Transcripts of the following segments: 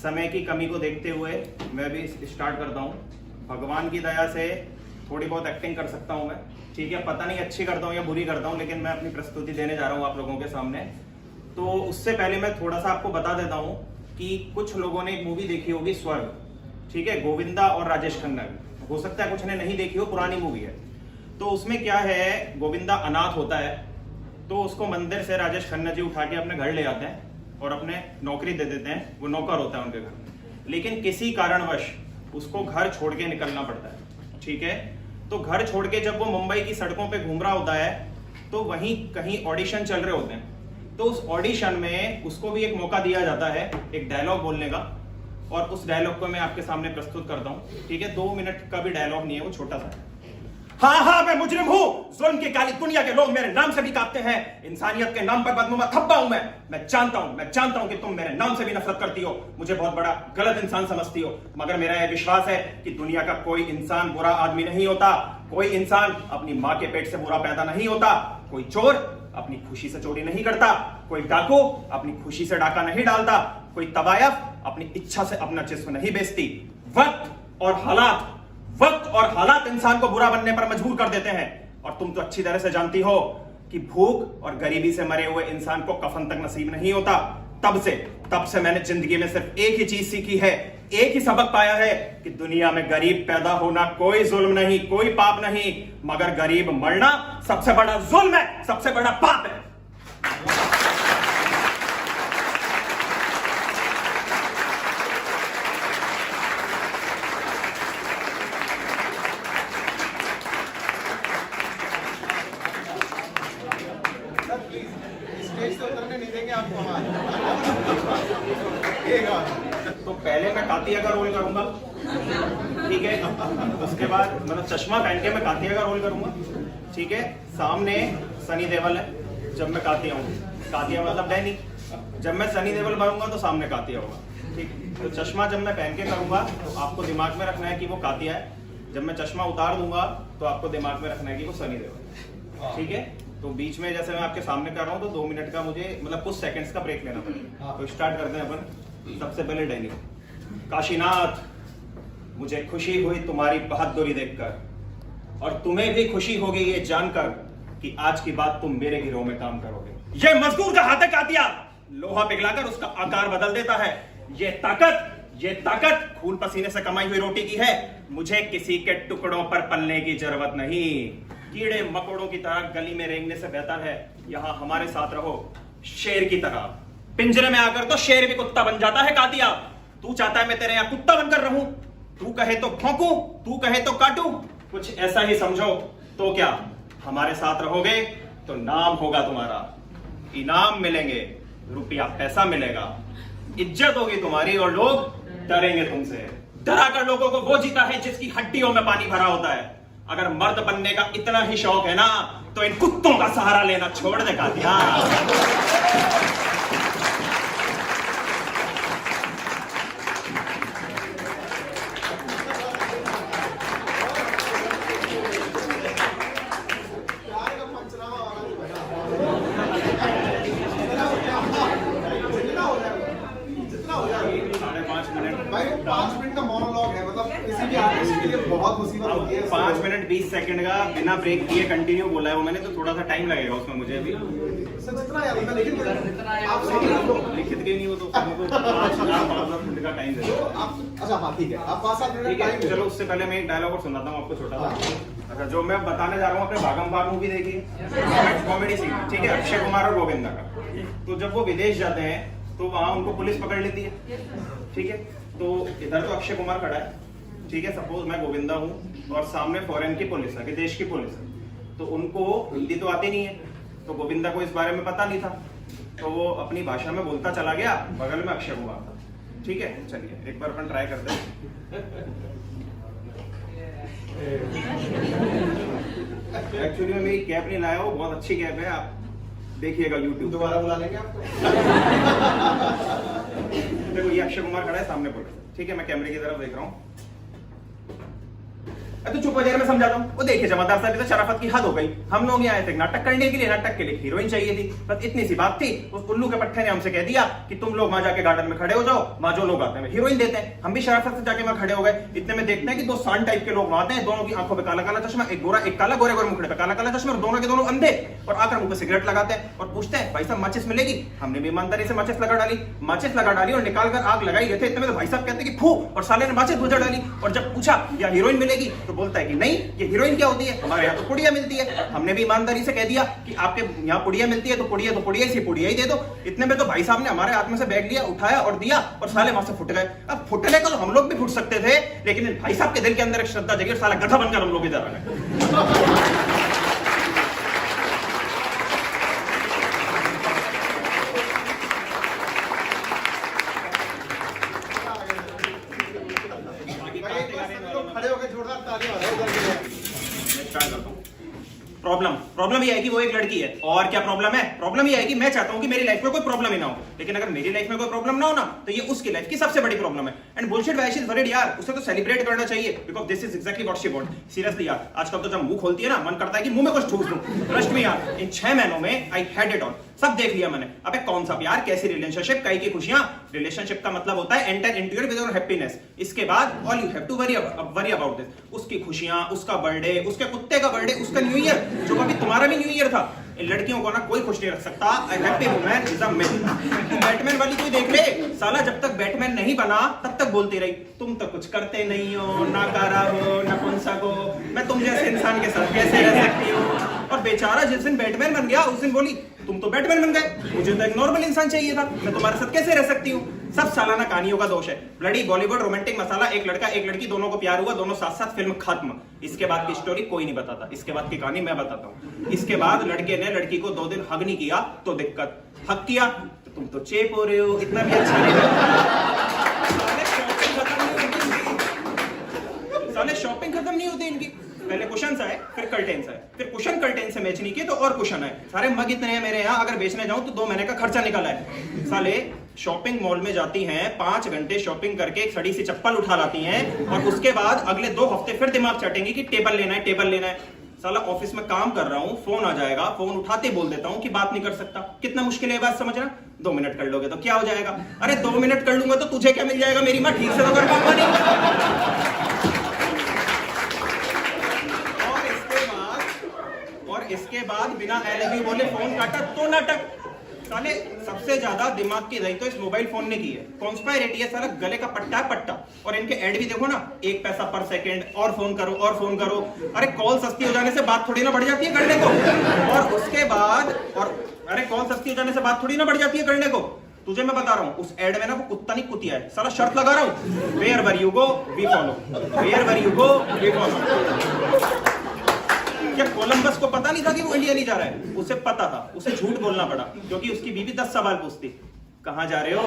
समय की कमी को देखते हुए मैं भी स्टार्ट करता हूँ। भगवान की दया से थोड़ी बहुत एक्टिंग कर सकता हूँ मैं, ठीक है। पता नहीं अच्छी करता हूँ या बुरी करता हूँ, लेकिन मैं अपनी प्रस्तुति देने जा रहा हूँ आप लोगों के सामने। तो उससे पहले मैं थोड़ा सा आपको बता देता हूँ कि कुछ लोगों ने एक मूवी देखी होगी स्वर्ग, ठीक है, गोविंदा और राजेश खन्ना की। हो सकता है कुछ ने नहीं देखी हो, पुरानी मूवी है। तो उसमें क्या है, गोविंदा अनाथ होता है, तो उसको मंदिर से राजेश खन्ना जी उठा के अपने घर ले आते हैं और अपने नौकरी दे देते हैं। वो नौकर होता है उनके घर में, लेकिन किसी कारणवश उसको घर छोड़ के निकलना पड़ता है, ठीक है। तो घर छोड़ के जब वो मुंबई की सड़कों पे घूम रहा होता है तो वहीं कहीं ऑडिशन चल रहे होते हैं। तो उस ऑडिशन में उसको भी एक मौका दिया जाता है एक डायलॉग बोलने का, और उस डायलॉग को मैं आपके सामने प्रस्तुत करता हूं, ठीक है। 2 मिनट का भी डायलॉग नहीं है, वो छोटा सा है। हाँ, मैं मुजरिम हूं, जुल्म की काली दुनिया के लोग मेरे नाम से भी कांपते हैं। इंसानियत के नाम पर बदनुमा थप्पा हूं मैं जानता हूं कि तुम मेरे नाम से भी नफरत करती हो, मुझे बहुत बड़ा गलत इंसान समझती हो, मगर मेरा यह विश्वास है कि दुनिया का कोई इंसान बुरा आदमी नहीं होता। कोई इंसान अपनी माँ के पेट से बुरा पैदा नहीं होता। कोई चोर अपनी खुशी से चोरी नहीं करता। कोई डाकू अपनी खुशी से डाका नहीं डालता। कोई तबायफ अपनी इच्छा से अपना जिस्म नहीं बेचती। वक्त और हालात इंसान को बुरा बनने पर मजबूर कर देते हैं। और तुम तो अच्छी तरह से जानती हो कि भूख और गरीबी से मरे हुए इंसान को कफन तक नसीब नहीं होता। तब से मैंने जिंदगी में सिर्फ एक ही चीज सीखी है, एक ही सबक पाया है कि दुनिया में गरीब पैदा होना कोई जुल्म नहीं, कोई पाप नहीं, मगर गरीब मरना सबसे बड़ा जुल्म है, सबसे बड़ा पाप है। तो पहले मैं कातिया का रोल करूंगा, ठीक है। उसके बाद मतलब चश्मा पहन के मैं कातिया का रोल करूंगा, ठीक है। सामने सनी देओल है जब मैं कातिया हूँ, कातिया मतलब डैनी। जब मैं सनी देओल बनूंगा तो सामने कातिया होगा, ठीक। तो चश्मा जब मैं पहन के करूंगा तो आपको दिमाग में रखना है कि वो कातिया है। जब मैं चश्मा उतार दूंगा तो आपको दिमाग में रखना है कि वो सनी देओल है, ठीक है। तो बीच में जैसे मैं आपके सामने कर रहा हूँ तो 2 मिनट का मुझे मतलब कुछ सेकंड्स का ब्रेक लेना पड़ेगा। तो स्टार्ट करते हैं अपन। सबसे पहले डैनी। काशीनाथ, मुझे खुशी हुई तुम्हारी बहादुरी देखकर, और तुम्हें भी खुशी होगी ये जानकर कि आज की बात तुम मेरे गिरोह में काम करोगे। ये मजदूर का हाथ है कातिया, लोहा पिघलाकर उसका आकार बदल देता है। ये ताकत खून पसीने से कमाई हुई रोटी की है। मुझे किसी के टुकड़ों पर पलने की जरूरत नहीं। कीड़े मकोड़ों की तरह गली में रेंगने से बेहतर है यहाँ हमारे साथ रहो शेर की तरह। पिंजरे में आकर तो शेर भी कुत्ता बन जाता है कातिया। तू चाहता है मैं तेरे यहाँ कुत्ता बनकर रहूं? तू कहे तो भौंकूं, तू कहे तो काटूं, कुछ ऐसा ही समझो। तो क्या हमारे साथ रहोगे तो नाम होगा तुम्हारा, इनाम मिलेंगे, रुपया पैसा मिलेगा, इज्जत होगी तुम्हारी, और लोग डरेंगे तुमसे। डरा कर लोगों को वो जीता है जिसकी हड्डियों में पानी भरा होता है। अगर मर्द बनने का इतना ही शौक है ना तो इन कुत्तों का सहारा लेना छोड़ दे कातिया। भाई 5 मिनट का मोनोलॉग है, मतलब किसी भी आर्टिस्ट के लिए बहुत मुसीबत होती है। 5 मिनट 20 सेकंड का बिना ब्रेक किए कंटिन्यू बोला है वो मैंने, तो थोड़ा सा टाइम लगेगा उसमें मुझे अभी। जितना यार मैं लिखित आप सही लिखित के नहीं हो तो 5 मिनट का टाइम दे दो आप। अच्छा हाँ ठीक है, आप 5-7 मिनट ठीक है। टाइम। चलो उससे पहले मैं एक डायलॉग और सुनाता हूँ आपको छोटा सा। अच्छा, जो मैं बताने जा रहा हूँ, अपने भागम भाग मूवी देखी, कॉमेडी सीन, ठीक है, अक्षय कुमार और गोविंदा का। तो जब वो विदेश जाते हैं तो वहां उनको पुलिस पकड़ लेती है, ठीक है। तो इधर तो अक्षय कुमार खड़ा है, ठीक है, सपोज मैं गोविंदा हूँ, और सामने फॉरेन की पुलिस है, विदेश की पुलिस है। तो उनको हिंदी तो आती नहीं है, तो गोविंदा को इस बारे में पता नहीं था, तो वो अपनी भाषा में बोलता चला गया। बगल में अक्षय कुमार था, ठीक है। चलिए एक बार अपन ट्राई करते हैं। एक्चुअली मैं मेरी कैप नहीं लाया, वो बहुत अच्छी कैप है, आप देखिएगा यूट्यूब। दोबारा बुला लेंगे आपको। देखो ये अक्षय कुमार खड़ा है सामने पुलिस, ठीक है। मैं कैमरे की तरफ देख रहा हूँ। तू चुप हो जाएगा, मैं समझाता हूँ। वो देखिए जमादार साहब तो शराफत की हद हो गई। हम लोग यहाँ आए थे नाटक करने के लिए, नाटक के लिए हीरोइन चाहिए थी, बस इतनी सी बात थी। उस उल्लू के पट्टे ने हमसे कह दिया कि तुम लोग वहां जाके गार्डन में खड़े हो जाओ, वहां जो लोग आते हैं हीरोइन देते हैं। हम भी शराफत से जाके वहां खड़े हो गए। इतने में देखते हैं कि दो सांड टाइप के लोग वहां आते हैं, दोनों की आंखों पे काला काला चश्मा, एक गोरा एक काला, गोरे गोरे मुखड़े पे काला काला चश्मा, और दोनों के दोनों अंधे, और आकर मुंह पे सिगरेट लगाते हैं और पूछते हैं भाई साहब माचिस मिलेगी? हमने भी ईमानदारी से माचिस लगा डाली और निकाल कर आग लगाई लेते। इतने में तो भाई साहब कहते हैं कि फू, और साले ने माचिस बुझा डाली। और जब पूछा या हीरोइन मिलेगी तो बोलता है कि नहीं, ये हीरोइन क्या होती है, हमारे यहाँ तो पुड़िया मिलती है। हमने भी ईमानदारी से कह दिया कि आपके यहाँ पुड़िया मिलती है तो पुड़िया ही दे दो। इतने में तो भाई साहब ने हमारे हाथ में से बैग लिया, उठाया और दिया, और साले वहां से फुट गए। अब फुटने को तो हम लोग भी फुट सकते थे, लेकिन भाई साहब के दिल के अंदर एक श्रद्धा जगी और साला गधा बनकर हम लोग इधर आ गए। खड़े होकर जोरदार ताली मारो। प्रॉब्लम ये है कि वो एक लड़की है। और क्या प्रॉब्लम है? प्रॉब्लम ये है कि मैं चाहता हूं कि मेरी लाइफ में कोई प्रॉब्लम ही ना हो, लेकिन अगर मेरी लाइफ में कोई प्रॉब्लम ना हो ना, तो ये उसकी लाइफ की सबसे बड़ी प्रॉब्लम है। And bullshit why she is worried यार, उसे तो सेलिब्रेट करना चाहिए, because this is exactly what she want. Seriously यार, आजकल तो जब मुंह खोलती है ना, मन करता है कि मुंह में कुछ ठूस दूं। ट्रस्ट मी यार, इन 6 महीनों में आई हैड इट ऑल, सब देख लिया मैंने। अबे कौन सा प्यार, कैसी रिलेशनशिप, कई की खुशियां। रिलेशनशिप का मतलब होता है enter into your with your happiness. इसके बाद all you have to worry about this, उसकी खुशियां, उसका बर्थडे, उसके कुत्ते का बर्थडे, उसका न्यू ईयर, जो कभी तुम्हारा भी न्यू ईयर था। इन लड़कियों को ना कोई खुश नहीं रख सकता। A happy woman is a myth। तू बैटमैन वाली कोई देख ले, साला जब तक बैटमैन नहीं बना तब तक बोलती रही तुम तो कुछ करते नहीं हो, ना कारा हो, ना पुंसक हो, मैं तुम जैसे इंसान के साथ कैसे रह सकती हूँ। और बेचारा जिस दिन बैटमैन बन गया उस दिन बोली तुम तो बैटमैन बन गए, मुझे तो एक नॉर्मल इंसान चाहिए था, मैं तुम्हारे साथ कैसे रह सकती हूँ। सब सालाना कहानियों का दोष है। ब्लडी बॉलीवुड रोमांटिक मसाला, एक लड़का एक लड़की, दोनों को प्यार हुआ, दोनों साथ साथ, फिल्म खत्म। इसके बाद की स्टोरी कोई नहीं बताता, इसके बाद की कहानी मैं बताता हूँ। इसके बाद लड़के ने लड़की को 2 दिन हग नहीं किया तो दिक्कत, हग किया तो तुम तो चेप हो रहे हो, इतना भी अच्छा नहीं साले शॉपिंग खत्म नहीं होती इनकी। पहले कुशन आए, फिर कर्टेन्स आए, फिर कुशन कर्टेन से मैच नहीं किए तो और कुशन आए। सारे मग इतने हैं मेरे यहाँ, अगर बेचने जाऊं तो 2 महीने का खर्चा निकल आए। साले शॉपिंग मॉल में जाती हैं, 5 घंटे शॉपिंग करके एक सड़ी सी चप्पल उठा लाती हैं, और उसके बाद अगले 2 हफ्ते फिर दिमाग चाटेंगी कि टेबल लेना है, टेबल लेना है। साला ऑफिस में काम कर रहा हूँ, फोन आ जाएगा, फोन उठाते बोल देता हूँ कि बात नहीं कर सकता। कितना मुश्किल है बात समझना। 2 मिनट कर लोगे तो क्या हो जाएगा? अरे 2 मिनट कर लूंगा तो तुझे क्या मिल जाएगा? मेरी माँ ठीक से तो कर पाऊंगा नहीं। और इसके बाद बिना आई लव यू बोले फोन काटा तो नाटक। साले सबसे ज्यादा दिमाग की दही तो इस मोबाइल फोन ने की है। कॉन्स्पायरेटी है साला, गले का पट्टा है पट्टा। और इनके ऐड भी देखो ना, 1 पैसा पर सेकंड, और फोन करो और फोन करो। अरे कॉल सस्ती हो जाने से बात थोड़ी ना बढ़ जाती है करने को। और उसके बाद अरे कॉल सस्ती हो जाने से बात थोड़ी ना बढ़ जाती है करने को। तुझे मैं बता रहा हूँ, उस एड में ना वो कुत्ता नहीं कुतिया है। साला शर्त लगा रहा हूँ, wherever you go we follow, wherever you go we follow. क्या कोलंबस को पता नहीं था कि वो इंडिया नहीं जा रहा है? उसे पता था, उसे झूठ बोलना पड़ा, क्योंकि उसकी बीवी 10 सवाल पूछती, कहाँ जा रहे हो?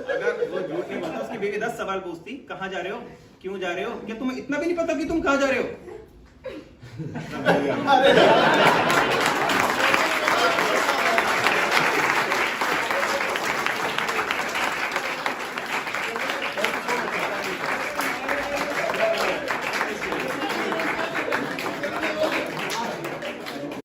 अगर वो झूठ नहीं बोलता, उसकी बीवी 10 सवाल पूछती, कहाँ जा रहे हो, क्यों जा रहे हो, क्या तुम्हें इतना भी नहीं पता कि तुम कहाँ जा रहे हो?